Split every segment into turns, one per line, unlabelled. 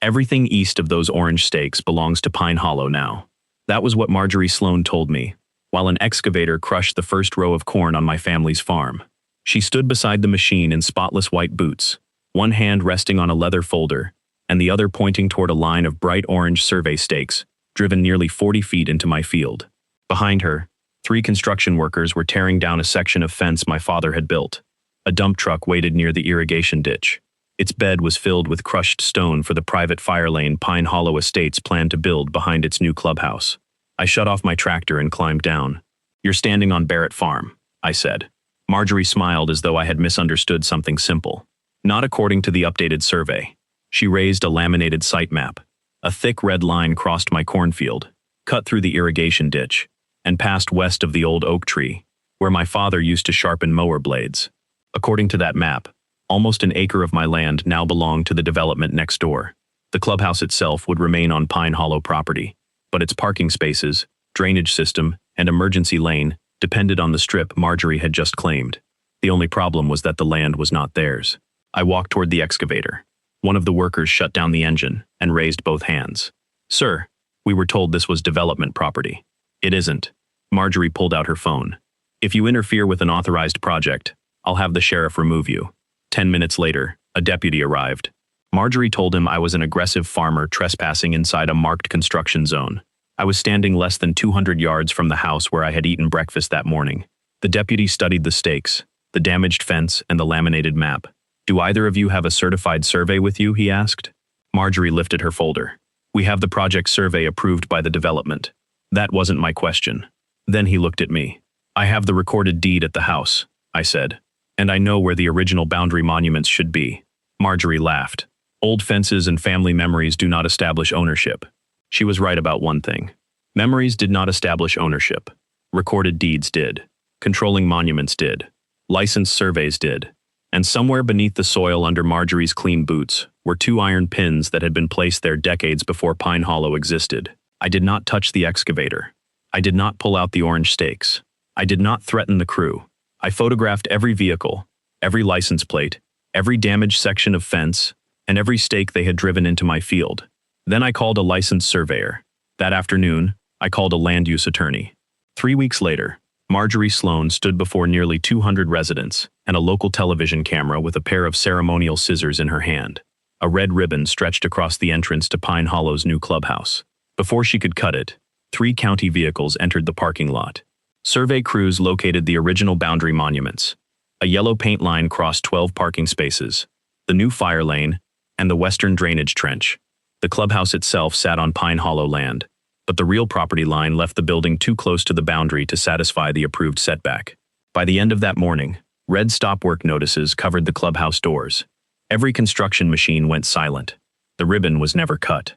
Everything east of those orange stakes belongs to Pine Hollow now. That was what Marjorie Sloan told me, while an excavator crushed the first row of corn on my family's farm. She stood beside the machine in spotless white boots, one hand resting on a leather folder, and the other pointing toward a line of bright orange survey stakes, driven nearly 40 feet into my field. Behind her, 3 construction workers were tearing down a section of fence my father had built. A dump truck waited near the irrigation ditch. Its bed was filled with crushed stone for the private fire lane Pine Hollow Estates planned to build behind its new clubhouse. I shut off my tractor and climbed down. "You're standing on Barrett Farm," I said. Marjorie smiled as though I had misunderstood something simple. "Not according to the updated survey." She raised a laminated site map. A thick red line crossed my cornfield, cut through the irrigation ditch, and passed west of the old oak tree, where my father used to sharpen mower blades. According to that map, almost an acre of my land now belonged to the development next door. The clubhouse itself would remain on Pine Hollow property, but its parking spaces, drainage system, and emergency lane depended on the strip Marjorie had just claimed. The only problem was that the land was not theirs. I walked toward the excavator. One of the workers shut down the engine and raised both hands. "Sir, we were told this was development property." "It isn't." Marjorie pulled out her phone. "If you interfere with an authorized project, I'll have the sheriff remove you." 10 minutes later, a deputy arrived. Marjorie told him I was an aggressive farmer trespassing inside a marked construction zone. I was standing less than 200 yards from the house where I had eaten breakfast that morning. The deputy studied the stakes, the damaged fence, and the laminated map. "Do either of you have a certified survey with you?" he asked. Marjorie lifted her folder. "We have the project survey approved by the development." That wasn't my question. Then he looked at me. "I have the recorded deed at the house," I said. "And I know where the original boundary monuments should be." Marjorie laughed. "Old fences and family memories do not establish ownership." She was right about one thing. Memories did not establish ownership. Recorded deeds did. Controlling monuments did. Licensed surveys did. And somewhere beneath the soil under Marjorie's clean boots were 2 iron pins that had been placed there decades before Pine Hollow existed. I did not touch the excavator. I did not pull out the orange stakes. I did not threaten the crew. I photographed every vehicle, every license plate, every damaged section of fence, and every stake they had driven into my field. Then I called a licensed surveyor. That afternoon, I called a land use attorney. 3 weeks later, Marjorie Sloan stood before nearly 200 residents and a local television camera with a pair of ceremonial scissors in her hand. A red ribbon stretched across the entrance to Pine Hollow's new clubhouse. Before she could cut it, 3 county vehicles entered the parking lot. Survey crews located the original boundary monuments. A yellow paint line crossed 12 parking spaces, the new fire lane, and the western drainage trench. The clubhouse itself sat on Pine Hollow land, but the real property line left the building too close to the boundary to satisfy the approved setback. By the end of that morning, red stop work notices covered the clubhouse doors. Every construction machine went silent. The ribbon was never cut.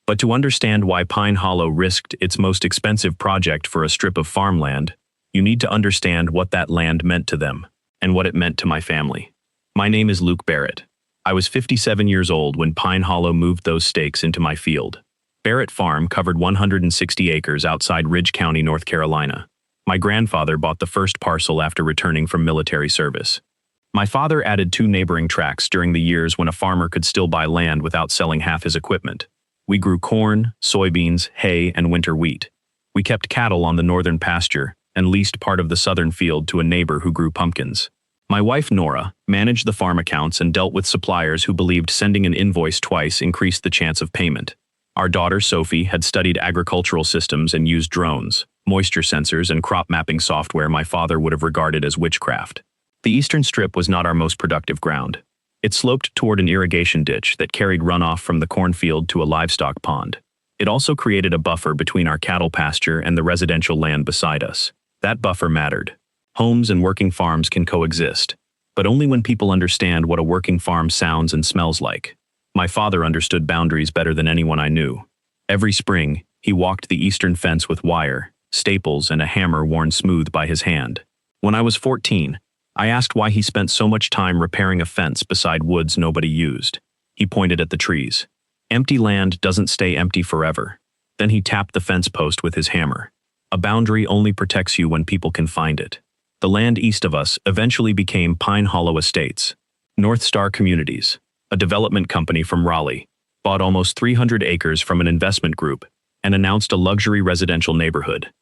But to understand why Pine Hollow risked its most expensive project for a strip of farmland, you need to understand what that land meant to them, and what it meant to my family. My name is Luke Barrett. I was 57 years old when Pine Hollow moved those stakes into my field. Barrett Farm covered 160 acres outside Ridge County, North Carolina. My grandfather bought the first parcel after returning from military service. My father added 2 neighboring tracts during the years when a farmer could still buy land without selling half his equipment. We grew corn, soybeans, hay, and winter wheat. We kept cattle on the northern pasture and leased part of the southern field to a neighbor who grew pumpkins. My wife, Nora, managed the farm accounts and dealt with suppliers who believed sending an invoice twice increased the chance of payment. Our daughter, Sophie, had studied agricultural systems and used drones, moisture sensors, and crop mapping software my father would have regarded as witchcraft. The eastern strip was not our most productive ground. It sloped toward an irrigation ditch that carried runoff from the cornfield to a livestock pond. It also created a buffer between our cattle pasture and the residential land beside us. That buffer mattered. Homes and working farms can coexist, but only when people understand what a working farm sounds and smells like. My father understood boundaries better than anyone I knew. Every spring, he walked the eastern fence with wire, staples, and a hammer worn smooth by his hand. When I was 14, I asked why he spent so much time repairing a fence beside woods nobody used. He pointed at the trees. "Empty land doesn't stay empty forever." Then he tapped the fence post with his hammer. "A boundary only protects you when people can find it." The land east of us eventually became Pine Hollow Estates. North Star Communities, a development company from Raleigh, bought almost 300 acres from an investment group, and announced a luxury residential neighborhood.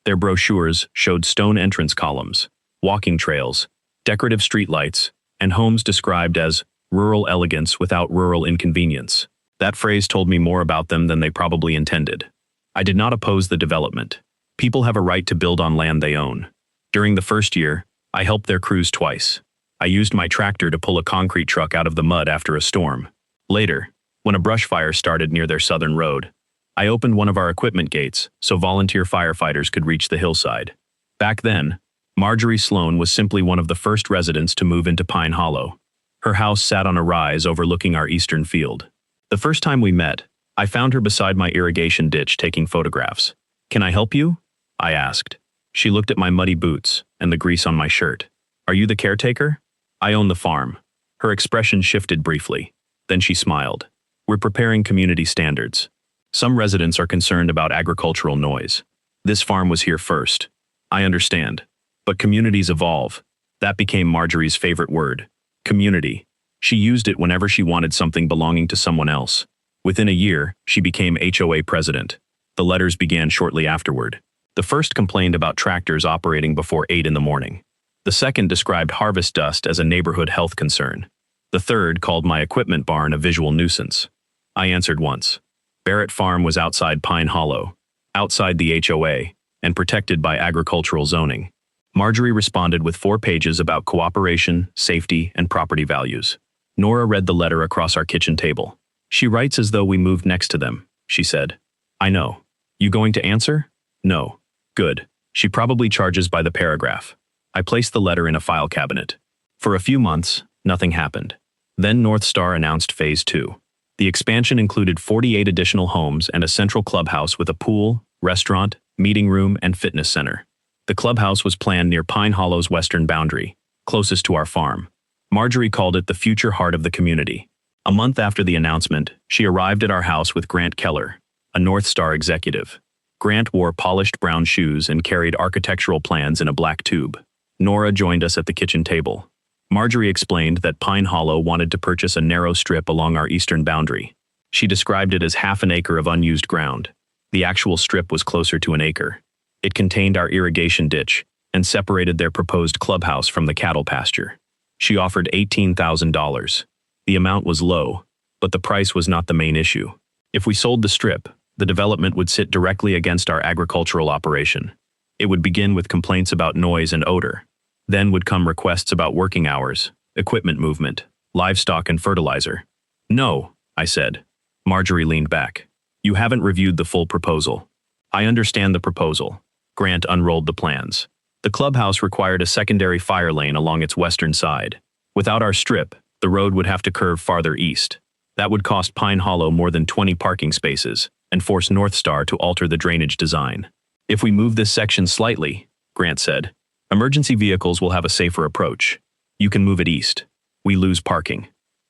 Their brochures showed stone entrance columns, walking trails, decorative streetlights, and homes described as rural elegance without rural inconvenience. That phrase told me more about them than they probably intended. I did not oppose the development. People have a right to build on land they own. During the first year, I helped their crews twice. I used my tractor to pull a concrete truck out of the mud after a storm. Later, when a brush fire started near their southern road, I opened one of our equipment gates so volunteer firefighters could reach the hillside. Back then, Marjorie Sloan was simply one of the first residents to move into Pine Hollow. Her house sat on a rise overlooking our eastern field. The first time we met, I found her beside my irrigation ditch taking photographs. "Can I help you?" I asked. She looked at my muddy boots and the grease on my shirt. "Are you the caretaker?" "I own the farm." Her expression shifted briefly. Then she smiled. "We're preparing community standards. Some residents are concerned about agricultural noise. This farm was here first. I understand. But communities evolve." That became Marjorie's favorite word. Community. She used it whenever she wanted something belonging to someone else. Within a year, she became HOA president. The letters began shortly afterward. The first complained about tractors operating before 8 in the morning. The second described harvest dust as a neighborhood health concern. The third called my equipment barn a visual nuisance. I answered once. Barrett Farm was outside Pine Hollow, outside the HOA, and protected by agricultural zoning. Marjorie responded with 4 pages about cooperation, safety, and property values. Nora read the letter across our kitchen table. "She writes as though we moved next to them," she said. "I know. You going to answer?" "No." "Good. She probably charges by the paragraph." I placed the letter in a file cabinet. For a few months, nothing happened. Then North Star announced Phase 2. The expansion included 48 additional homes and a central clubhouse with a pool, restaurant, meeting room, and fitness center. The clubhouse was planned near Pine Hollow's western boundary, closest to our farm. Marjorie called it the future heart of the community. A month after the announcement, she arrived at our house with Grant Keller, a North Star executive. Grant wore polished brown shoes and carried architectural plans in a black tube. Nora joined us at the kitchen table. Marjorie explained that Pine Hollow wanted to purchase a narrow strip along our eastern boundary. She described it as half an acre of unused ground. The actual strip was closer to an acre. It contained our irrigation ditch and separated their proposed clubhouse from the cattle pasture. She offered $18,000. The amount was low, but the price was not the main issue. If we sold the strip, the development would sit directly against our agricultural operation. It would begin with complaints about noise and odor. Then would come requests about working hours, equipment movement, livestock, and fertilizer. "No," I said. Marjorie leaned back. "You haven't reviewed the full proposal." "I understand the proposal." Grant unrolled the plans. The clubhouse required a secondary fire lane along its western side. Without our strip, the road would have to curve farther east. That would cost Pine Hollow more than 20 parking spaces and force North Star to alter the drainage design. "If we move this section slightly," Grant said, "emergency vehicles will have a safer approach. You can move it east. We lose parking.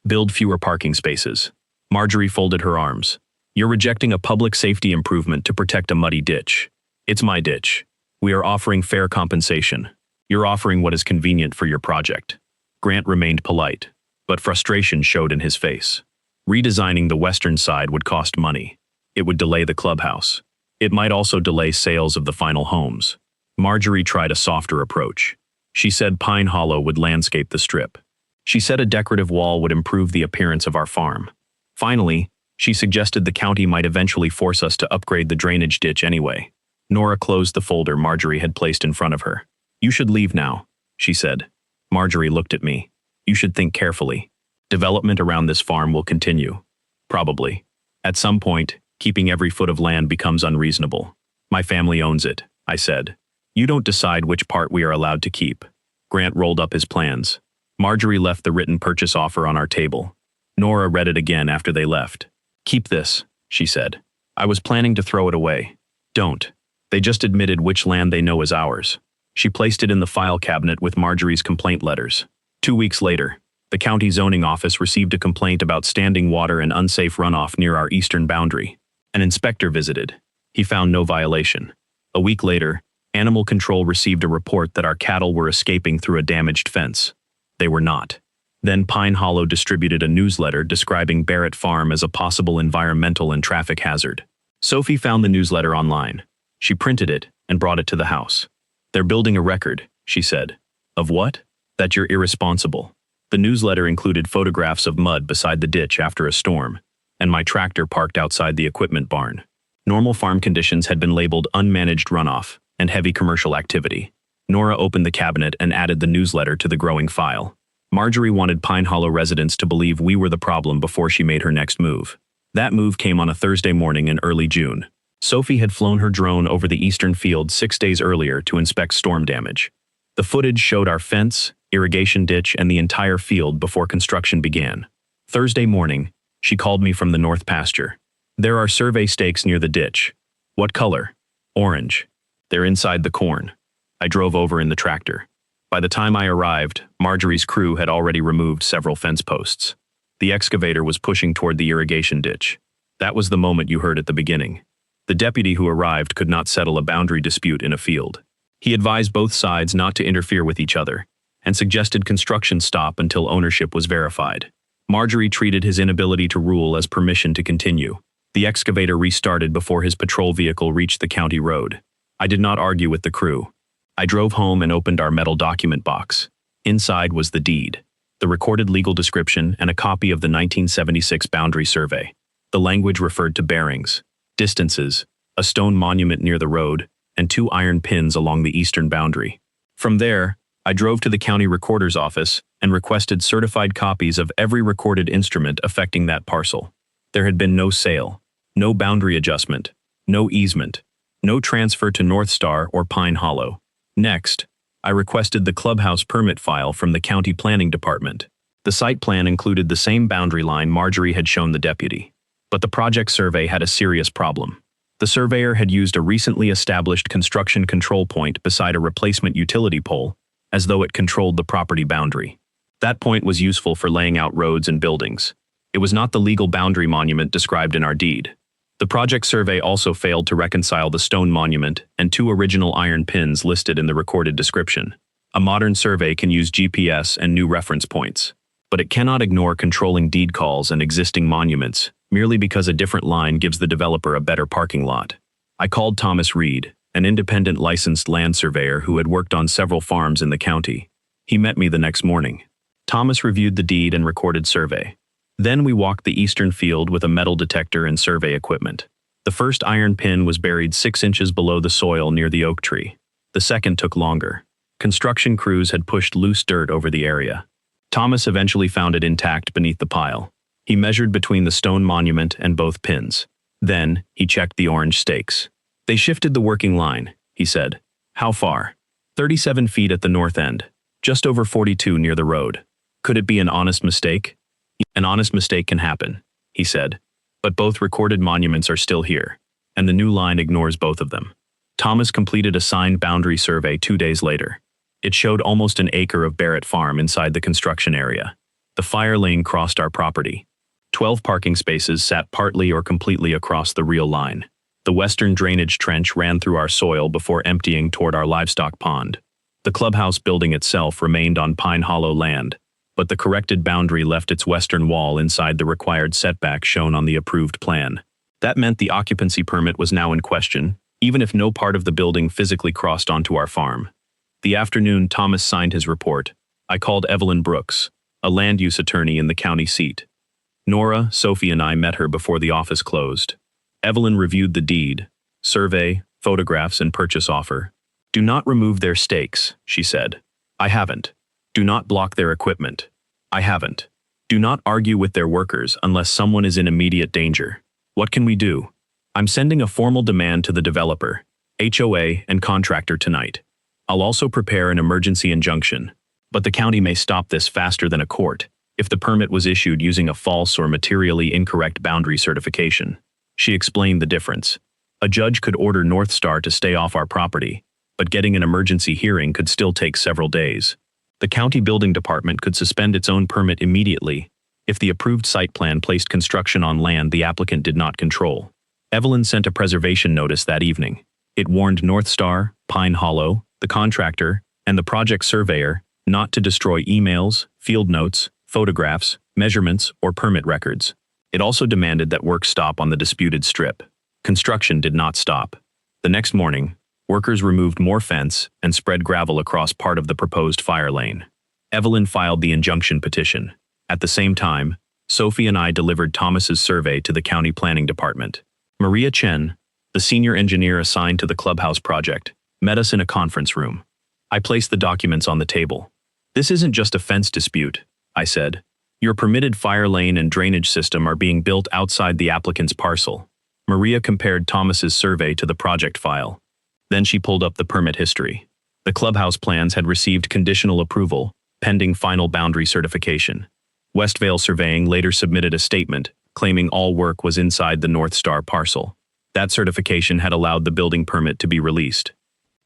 Build fewer parking spaces." Marjorie folded her arms. "You're rejecting a public safety improvement to protect a muddy ditch. It's my ditch. We are offering fair compensation. You're offering what is convenient for your project." Grant remained polite, but frustration showed in his face. Redesigning the western side would cost money. It would delay the clubhouse. It might also delay sales of the final homes. Marjorie tried a softer approach. She said Pine Hollow would landscape the strip. She said a decorative wall would improve the appearance of our farm. Finally, she suggested the county might eventually force us to upgrade the drainage ditch anyway. Nora closed the folder Marjorie had placed in front of her. "You should leave now," she said. Marjorie looked at me. "You should think carefully. Development around this farm will continue. Probably. At some point, keeping every foot of land becomes unreasonable. My family owns it," I said. "You don't decide which part we are allowed to keep." Grant rolled up his plans. Marjorie left the written purchase offer on our table. Nora read it again after they left. "Keep this," she said. "I was planning to throw it away." "Don't. They just admitted which land they know is ours." She placed it in the file cabinet with Marjorie's complaint letters. 2 weeks later, the county zoning office received a complaint about standing water and unsafe runoff near our eastern boundary. An inspector visited. He found no violation. A week later, Animal Control received a report that our cattle were escaping through a damaged fence. They were not. Then Pine Hollow distributed a newsletter describing Barrett Farm as a possible environmental and traffic hazard. Sophie found the newsletter online. She printed it and brought it to the house. "They're building a record," she said. "Of what?" "That you're irresponsible." The newsletter included photographs of mud beside the ditch after a storm, and my tractor parked outside the equipment barn. Normal farm conditions had been labeled unmanaged runoff and heavy commercial activity. Nora opened the cabinet and added the newsletter to the growing file. Marjorie wanted Pine Hollow residents to believe we were the problem before she made her next move. That move came on a Thursday morning in early June. Sophie had flown her drone over the eastern field 6 days earlier to inspect storm damage. The footage showed our fence, irrigation ditch, and the entire field before construction began. Thursday morning, she called me from the north pasture. "There are survey stakes near the ditch." "What color?" "Orange." "They're inside the corn." I drove over in the tractor. By the time I arrived, Marjorie's crew had already removed several fence posts. The excavator was pushing toward the irrigation ditch. That was the moment you heard at the beginning. The deputy who arrived could not settle a boundary dispute in a field. He advised both sides not to interfere with each other, and suggested construction stop until ownership was verified. Marjorie treated his inability to rule as permission to continue. The excavator restarted before his patrol vehicle reached the county road. I did not argue with the crew. I drove home and opened our metal document box. Inside was the deed, the recorded legal description, and a copy of the 1976 boundary survey. The language referred to bearings, distances, a stone monument near the road, and 2 iron pins along the eastern boundary. From there, I drove to the county recorder's office and requested certified copies of every recorded instrument affecting that parcel. There had been no sale, no boundary adjustment, no easement, no transfer to North Star or Pine Hollow. Next, I requested the clubhouse permit file from the county planning department. The site plan included the same boundary line Marjorie had shown the deputy. But the project survey had a serious problem. The surveyor had used a recently established construction control point beside a replacement utility pole, as though it controlled the property boundary. That point was useful for laying out roads and buildings. It was not the legal boundary monument described in our deed. The project survey also failed to reconcile the stone monument and 2 original iron pins listed in the recorded description. A modern survey can use GPS and new reference points, but it cannot ignore controlling deed calls and existing monuments merely because a different line gives the developer a better parking lot. I called Thomas Reed, an independent licensed land surveyor who had worked on several farms in the county. He met me the next morning. Thomas reviewed the deed and recorded survey. Then we walked the eastern field with a metal detector and survey equipment. The first iron pin was buried 6 inches below the soil near the oak tree. The second took longer. Construction crews had pushed loose dirt over the area. Thomas eventually found it intact beneath the pile. He measured between the stone monument and both pins. Then, he checked the orange stakes. "They shifted the working line," he said. "How far?" 37 feet at the north end, just over 42 near the road. "Could it be an honest mistake?" "An honest mistake can happen," he said. "But both recorded monuments are still here, and the new line ignores both of them." Thomas completed a signed boundary survey 2 days later. It showed almost an acre of Barrett Farm inside the construction area. The fire lane crossed our property. 12 parking spaces sat partly or completely across the real line. The western drainage trench ran through our soil before emptying toward our livestock pond. The clubhouse building itself remained on Pine Hollow land, but the corrected boundary left its western wall inside the required setback shown on the approved plan. That meant the occupancy permit was now in question, even if no part of the building physically crossed onto our farm. The afternoon Thomas signed his report, I called Evelyn Brooks, a land use attorney in the county seat. Nora, Sophie, and I met her before the office closed. Evelyn reviewed the deed, survey, photographs, and purchase offer. "Do not remove their stakes," she said. "I haven't. Do not block their equipment. I haven't. Do not argue with their workers unless someone is in immediate danger. What can we do? I'm sending a formal demand to the developer, HOA, and contractor tonight. I'll also prepare an emergency injunction, but the county may stop this faster than a court if the permit was issued using a false or materially incorrect boundary certification." She explained the difference. A judge could order North Star to stay off our property, but getting an emergency hearing could still take several days. The county building department could suspend its own permit immediately if the approved site plan placed construction on land the applicant did not control. Evelyn sent a preservation notice that evening. It warned North Star, Pine Hollow, the contractor, and the project surveyor not to destroy emails, field notes, photographs, measurements, or permit records. It also demanded that work stop on the disputed strip. Construction did not stop. The next morning, workers removed more fence and spread gravel across part of the proposed fire lane. Evelyn filed the injunction petition. At the same time, Sophie and I delivered Thomas's survey to the county planning department. Maria Chen, the senior engineer assigned to the clubhouse project, met us in a conference room. I placed the documents on the table. "This isn't just a fence dispute," I said. "Your permitted fire lane and drainage system are being built outside the applicant's parcel." Maria compared Thomas's survey to the project file. Then she pulled up the permit history. The clubhouse plans had received conditional approval, pending final boundary certification. Westvale Surveying later submitted a statement claiming all work was inside the North Star parcel. That certification had allowed the building permit to be released.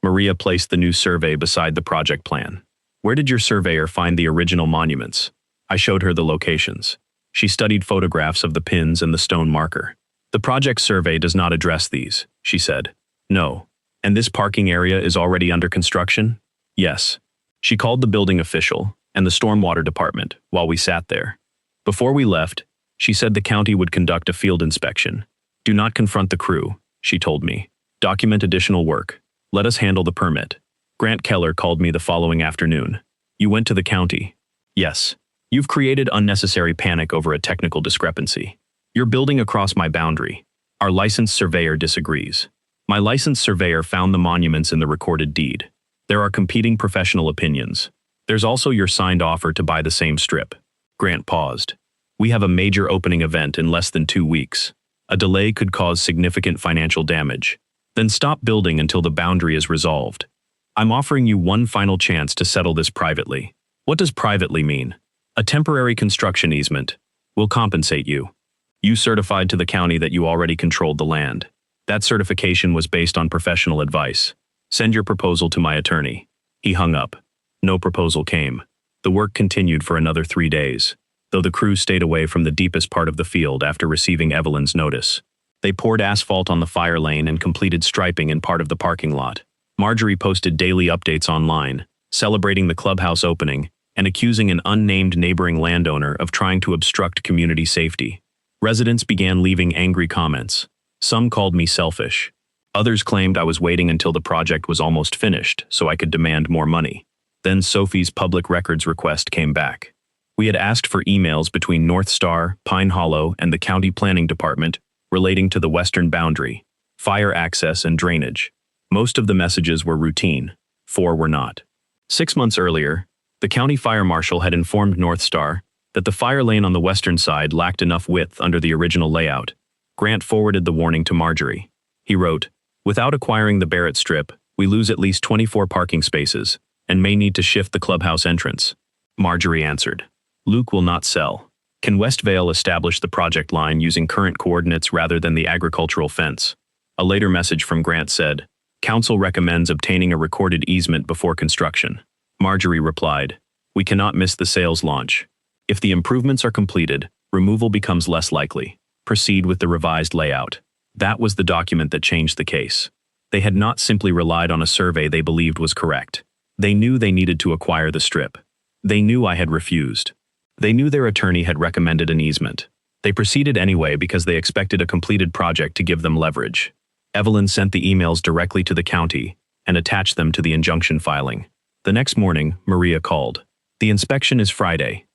Maria placed the new survey beside the project plan. "Where did your surveyor find the original monuments?" I showed her the locations. She studied photographs of the pins and the stone marker. "The project survey does not address these," she said. "No. And this parking area is already under construction?" "Yes." She called the building official and the stormwater department while we sat there. Before we left, she said the county would conduct a field inspection. "Do not confront the crew," she told me. "Document additional work. Let us handle the permit." Grant Keller called me the following afternoon. "You went to the county?" "Yes. You've created unnecessary panic over a technical discrepancy. You're building across my boundary. Our licensed surveyor disagrees. My licensed surveyor found the monuments in the recorded deed. There are competing professional opinions. There's also your signed offer to buy the same strip." Grant paused. "We have a major opening event in less than 2 weeks. A delay could cause significant financial damage. Then stop building until the boundary is resolved. I'm offering you one final chance to settle this privately." "What does privately mean?" "A temporary construction easement. We'll compensate you. You certified to the county that you already controlled the land. That certification was based on professional advice. Send your proposal to my attorney." He hung up. No proposal came. The work continued for another 3 days, though the crew stayed away from the deepest part of the field after receiving Evelyn's notice. They poured asphalt on the fire lane and completed striping in part of the parking lot. Marjorie posted daily updates online, celebrating the clubhouse opening and accusing an unnamed neighboring landowner of trying to obstruct community safety. Residents began leaving angry comments. Some called me selfish. Others claimed I was waiting until the project was almost finished so I could demand more money. Then Sophie's public records request came back. We had asked for emails between North Star, Pine Hollow, and the county planning department relating to the western boundary, fire access, and drainage. Most of the messages were routine. 4 were not. 6 months earlier, the county fire marshal had informed North Star that the fire lane on the western side lacked enough width under the original layout. Grant forwarded the warning to Marjorie. He wrote, "Without acquiring the Barrett Strip, we lose at least 24 parking spaces and may need to shift the clubhouse entrance." Marjorie answered, "Luke will not sell. Can Westvale establish the project line using current coordinates rather than the agricultural fence?" A later message from Grant said, "Council recommends obtaining a recorded easement before construction." Marjorie replied, "We cannot miss the sales launch. If the improvements are completed, removal becomes less likely. Proceed with the revised layout." That was the document that changed the case. They had not simply relied on a survey they believed was correct. They knew they needed to acquire the strip. They knew I had refused. They knew their attorney had recommended an easement. They proceeded anyway because they expected a completed project to give them leverage. Evelyn sent the emails directly to the county and attached them to the injunction filing. The next morning, Maria called. "The inspection is Friday.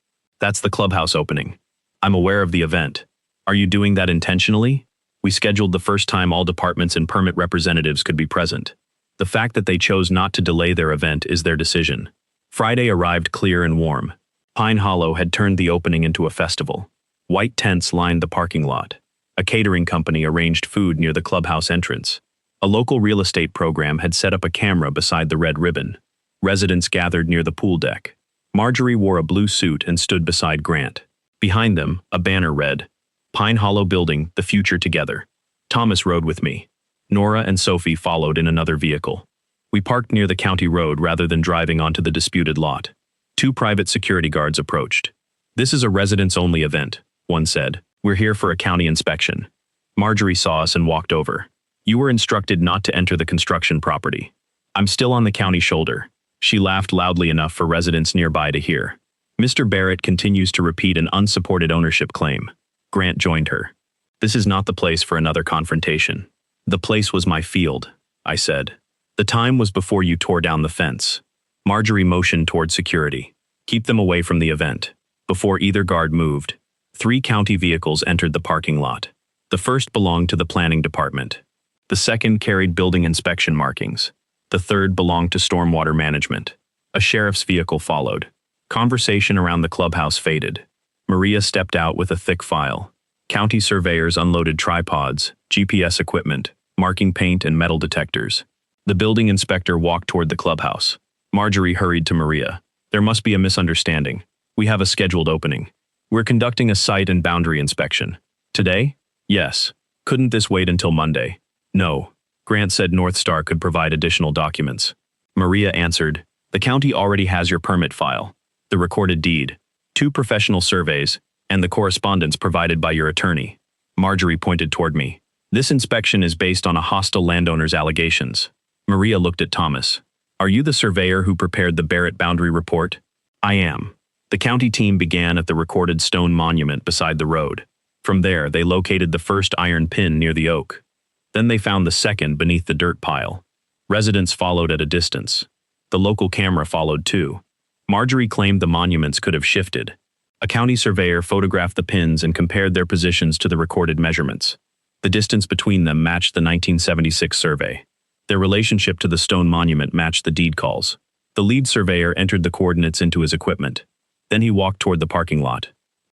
That's the clubhouse opening. I'm aware of the event. Are you doing that intentionally? We scheduled the first time all departments and permit representatives could be present. The fact that they chose not to delay their event is their decision." Friday arrived clear and warm. Pine Hollow had turned the opening into a festival. White tents lined the parking lot. A catering company arranged food near the clubhouse entrance. A local real estate program had set up a camera beside the red ribbon. Residents gathered near the pool deck. Marjorie wore a blue suit and stood beside Grant. Behind them, a banner read, "Pine Hollow Building, the future together." Thomas rode with me. Nora and Sophie followed in another vehicle. We parked near the county road rather than driving onto the disputed lot. 2 private security guards approached. "This is a residents-only event," one said. "We're here for a county inspection." Marjorie saw us and walked over. "You were instructed not to enter the construction property. I'm still on the county shoulder." She laughed loudly enough for residents nearby to hear. Mr. Barrett continues to repeat an unsupported ownership claim. Grant joined her. This is not the place for another confrontation. The place was my field, I said. The time was before you tore down the fence. Marjorie motioned toward security. Keep them away from the event. Before either guard moved, 3 county vehicles entered the parking lot. The first belonged to the planning department. The second carried building inspection markings. The third belonged to stormwater management. A sheriff's vehicle followed. Conversation around the clubhouse faded. Maria stepped out with a thick file. County surveyors unloaded tripods, GPS equipment, marking paint and metal detectors. The building inspector walked toward the clubhouse. Marjorie hurried to Maria. There must be a misunderstanding. We have a scheduled opening. We're conducting a site and boundary inspection. Today? Yes. Couldn't this wait until Monday? No. Grant said North Star could provide additional documents. Maria answered, the county already has your permit file, the recorded deed, 2 professional surveys, and the correspondence provided by your attorney. Marjorie pointed toward me. This inspection is based on a hostile landowner's allegations. Maria looked at Thomas. Are you the surveyor who prepared the Barrett boundary report? I am. The county team began at the recorded stone monument beside the road. From there, they located the first iron pin near the oak. Then they found the second beneath the dirt pile. Residents followed at a distance. The local camera followed too. Marjorie claimed the monuments could have shifted. A county surveyor photographed the pins and compared their positions to the recorded measurements. The distance between them matched the 1976 survey. Their relationship to the stone monument matched the deed calls. The lead surveyor entered the coordinates into his equipment. Then he walked toward the parking lot.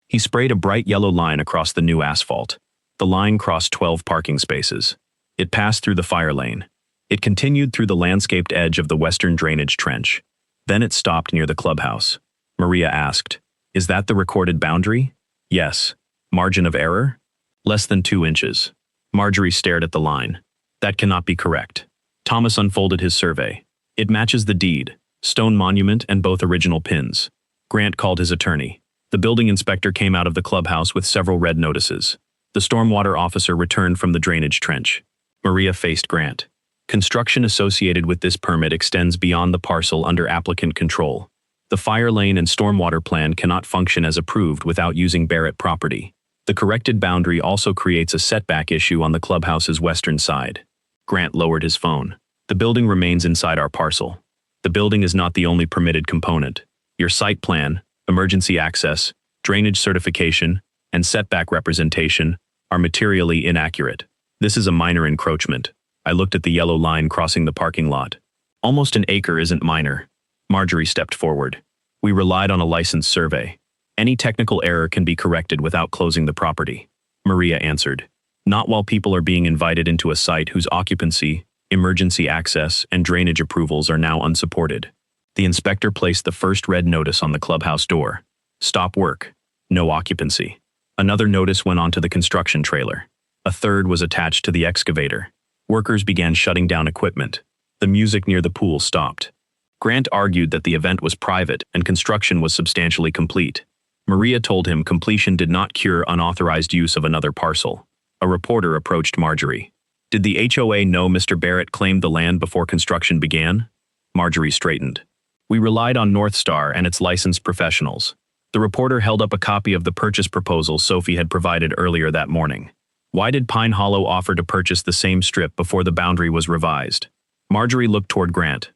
He sprayed a bright yellow line across the new asphalt. The line crossed 12 parking spaces. It passed through the fire lane. It continued through the landscaped edge of the western drainage trench. Then it stopped near the clubhouse. Maria asked, is that the recorded boundary? Yes. Margin of error? Less than 2 inches. Marjorie stared at the line. That cannot be correct. Thomas unfolded his survey. It matches the deed, stone monument, and both original pins. Grant called his attorney. The building inspector came out of the clubhouse with several red notices. The stormwater officer returned from the drainage trench. Maria faced Grant. Construction associated with this permit extends beyond the parcel under applicant control. The fire lane and stormwater plan cannot function as approved without using Barrett property. The corrected boundary also creates a setback issue on the clubhouse's western side. Grant lowered his phone. The building remains inside our parcel. The building is not the only permitted component. Your site plan, emergency access, drainage certification, and setback representation are materially inaccurate. This is a minor encroachment. I looked at the yellow line crossing the parking lot. Almost an acre isn't minor. Marjorie stepped forward. We relied on a licensed survey. Any technical error can be corrected without closing the property. Maria answered. Not while people are being invited into a site whose occupancy, emergency access, and drainage approvals are now unsupported. The inspector placed the first red notice on the clubhouse door. Stop work. No occupancy. Another notice went onto the construction trailer. A third was attached to the excavator. Workers began shutting down equipment. The music near the pool stopped. Grant argued that the event was private and construction was substantially complete. Maria told him completion did not cure unauthorized use of another parcel. A reporter approached Marjorie. Did the HOA know Mr. Barrett claimed the land before construction began? Marjorie straightened. We relied on North Star and its licensed professionals. The reporter held up a copy of the purchase proposal Sophie had provided earlier that morning. Why did Pine Hollow offer to purchase the same strip before the boundary was revised? Marjorie looked toward Grant.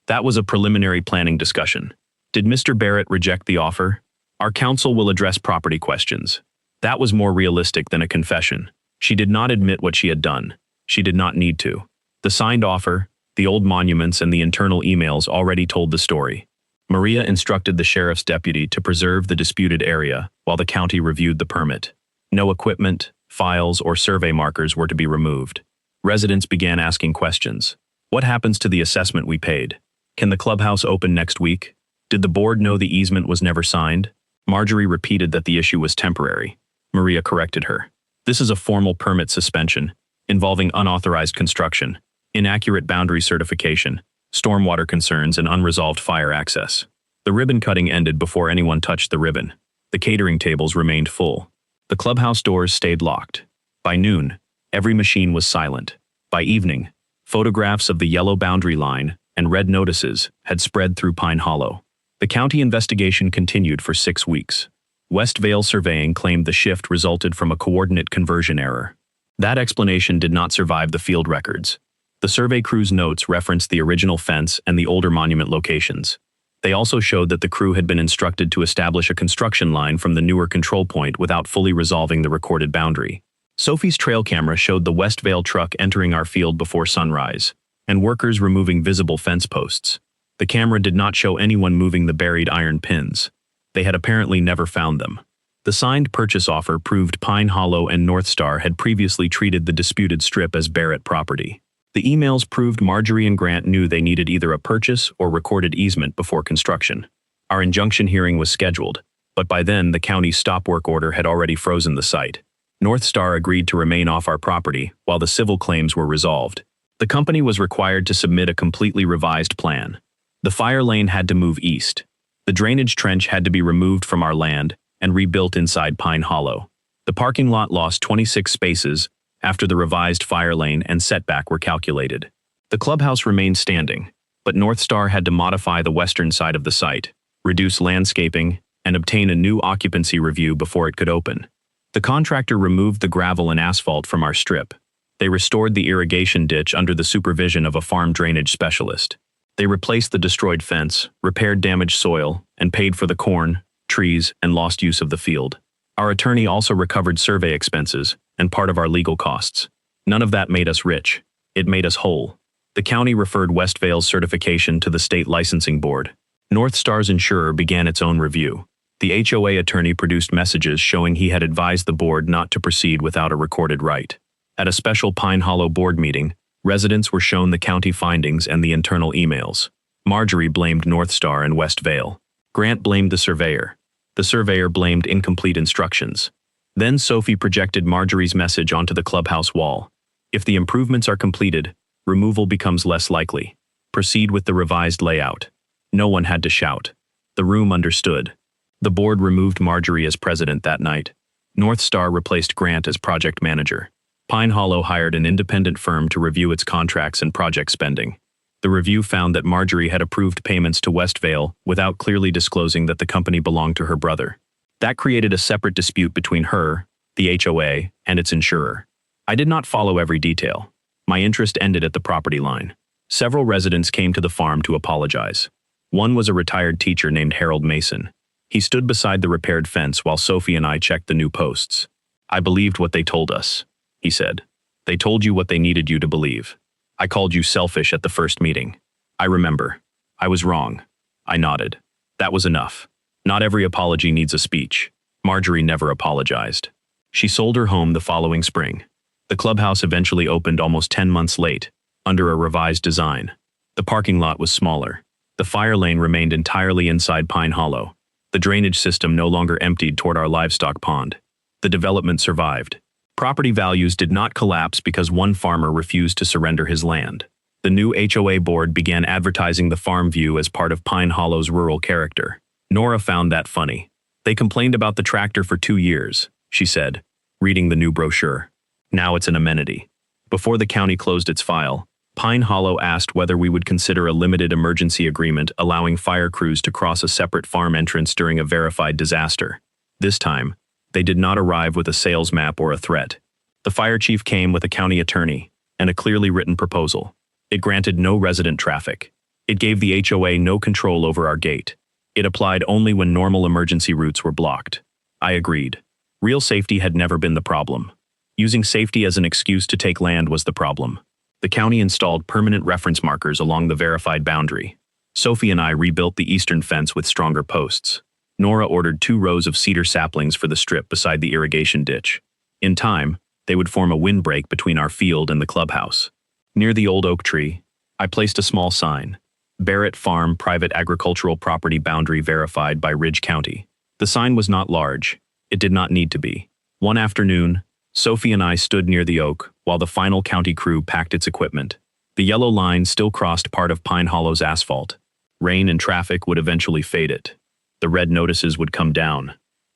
That was a preliminary planning discussion. Did Mr. Barrett reject the offer? Our counsel will address property questions. That was more realistic than a confession. She did not admit what she had done. She did not need to. The signed offer, the old monuments, and the internal emails already told the story. Maria instructed the sheriff's deputy to preserve the disputed area while the county reviewed the permit. No equipment, files, or survey markers were to be removed. Residents began asking questions. What happens to the assessment we paid? Can the clubhouse open next week? Did the board know the easement was never signed? Marjorie repeated that the issue was temporary. Maria corrected her. This is a formal permit suspension, involving unauthorized construction, inaccurate boundary certification, stormwater concerns, and unresolved fire access. The ribbon cutting ended before anyone touched the ribbon. The catering tables remained full. The clubhouse doors stayed locked. By noon, every machine was silent. By evening, photographs of the yellow boundary line and red notices had spread through Pine Hollow. The county investigation continued for 6 weeks. West Vale Surveying claimed the shift resulted from a coordinate conversion error. That explanation did not survive the field records. The survey crew's notes referenced the original fence and the older monument locations. They also showed that the crew had been instructed to establish a construction line from the newer control point without fully resolving the recorded boundary. Sophie's trail camera showed the West Vale truck entering our field before sunrise, and workers removing visible fence posts. The camera did not show anyone moving the buried iron pins. They had apparently never found them. The signed purchase offer proved Pine Hollow and North Star had previously treated the disputed strip as Barrett property. The emails proved Marjorie and Grant knew they needed either a purchase or recorded easement before construction. Our injunction hearing was scheduled, but by then the county's stop work order had already frozen the site. North Star agreed to remain off our property while the civil claims were resolved. The company was required to submit a completely revised plan. The fire lane had to move east. The drainage trench had to be removed from our land and rebuilt inside Pine Hollow. The parking lot lost 26 spaces after the revised fire lane and setback were calculated. The clubhouse remained standing, but North Star had to modify the western side of the site, reduce landscaping, and obtain a new occupancy review before it could open. The contractor removed the gravel and asphalt from our strip. They restored the irrigation ditch under the supervision of a farm drainage specialist. They replaced the destroyed fence, repaired damaged soil, and paid for the corn, trees, and lost use of the field. Our attorney also recovered survey expenses and part of our legal costs. None of that made us rich. It made us whole. The county referred West Vale's certification to the state licensing board. North Star's insurer began its own review. The HOA attorney produced messages showing he had advised the board not to proceed without a recorded right. At a special Pine Hollow board meeting, residents were shown the county findings and the internal emails. Marjorie blamed North Star and West Vale. Grant blamed the surveyor. The surveyor blamed incomplete instructions. Then Sophie projected Marjorie's message onto the clubhouse wall. If the improvements are completed, removal becomes less likely. Proceed with the revised layout. No one had to shout. The room understood. The board removed Marjorie as president that night. North Star replaced Grant as project manager. Pine Hollow hired an independent firm to review its contracts and project spending. The review found that Marjorie had approved payments to West Vale without clearly disclosing that the company belonged to her brother. That created a separate dispute between her, the HOA, and its insurer. I did not follow every detail. My interest ended at the property line. Several residents came to the farm to apologize. One was a retired teacher named Harold Mason. He stood beside the repaired fence while Sophie and I checked the new posts. "I believed what they told us," he said. "They told you what they needed you to believe. I called you selfish at the first meeting. I remember. I was wrong." I nodded. That was enough. Not every apology needs a speech. Marjorie never apologized. She sold her home the following spring. The clubhouse eventually opened almost 10 months late, under a revised design. The parking lot was smaller. The fire lane remained entirely inside Pine Hollow. The drainage system no longer emptied toward our livestock pond. The development survived. Property values did not collapse because one farmer refused to surrender his land. The new HOA board began advertising the farm view as part of Pine Hollow's rural character. Nora found that funny. "They complained about the tractor for 2 years," she said, reading the new brochure. "Now it's an amenity." Before the county closed its file, Pine Hollow asked whether we would consider a limited emergency agreement allowing fire crews to cross a separate farm entrance during a verified disaster. This time, they did not arrive with a sales map or a threat. The fire chief came with a county attorney and a clearly written proposal. It granted no resident traffic. It gave the HOA no control over our gate. It applied only when normal emergency routes were blocked. I agreed. Real safety had never been the problem. Using safety as an excuse to take land was the problem. The county installed permanent reference markers along the verified boundary. Sophie and I rebuilt the eastern fence with stronger posts. Nora ordered 2 rows of cedar saplings for the strip beside the irrigation ditch. In time, they would form a windbreak between our field and the clubhouse. Near the old oak tree, I placed a small sign, "Barrett Farm Private Agricultural Property Boundary Verified by Ridge County." The sign was not large. It did not need to be. One afternoon, Sophie and I stood near the oak while the final county crew packed its equipment. The yellow line still crossed part of Pine Hollow's asphalt. Rain and traffic would eventually fade it. The red notices would come down.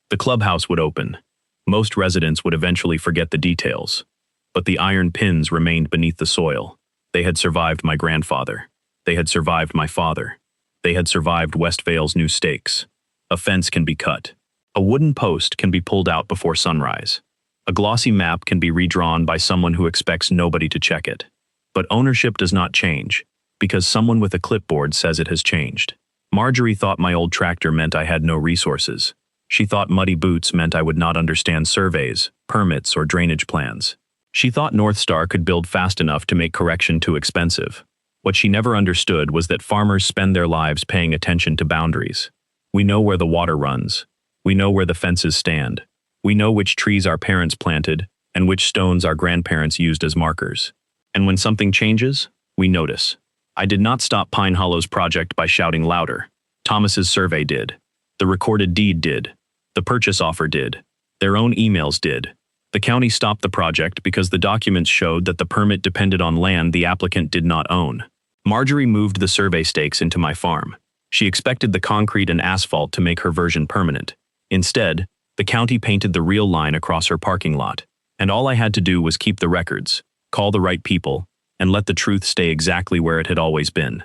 The clubhouse would open. Most residents would eventually forget the details. But the iron pins remained beneath the soil. They had survived my grandfather. They had survived my father. They had survived Westvale's new stakes. A fence can be cut. A wooden post can be pulled out before sunrise. A glossy map can be redrawn by someone who expects nobody to check it. But ownership does not change, because someone with a clipboard says it has changed. Marjorie thought my old tractor meant I had no resources. She thought muddy boots meant I would not understand surveys, permits, or drainage plans. She thought Northstar could build fast enough to make correction too expensive. What she never understood was that farmers spend their lives paying attention to boundaries. We know where the water runs. We know where the fences stand. We know which trees our parents planted and which stones our grandparents used as markers. And when something changes, we notice. I did not stop Pine Hollow's project by shouting louder. Thomas's survey did. The recorded deed did. The purchase offer did. Their own emails did. The county stopped the project because the documents showed that the permit depended on land the applicant did not own. Marjorie moved the survey stakes into my farm. She expected the concrete and asphalt to make her version permanent. Instead, the county painted the real line across her parking lot. And all I had to do was keep the records, call the right people, and let the truth stay exactly where it had always been.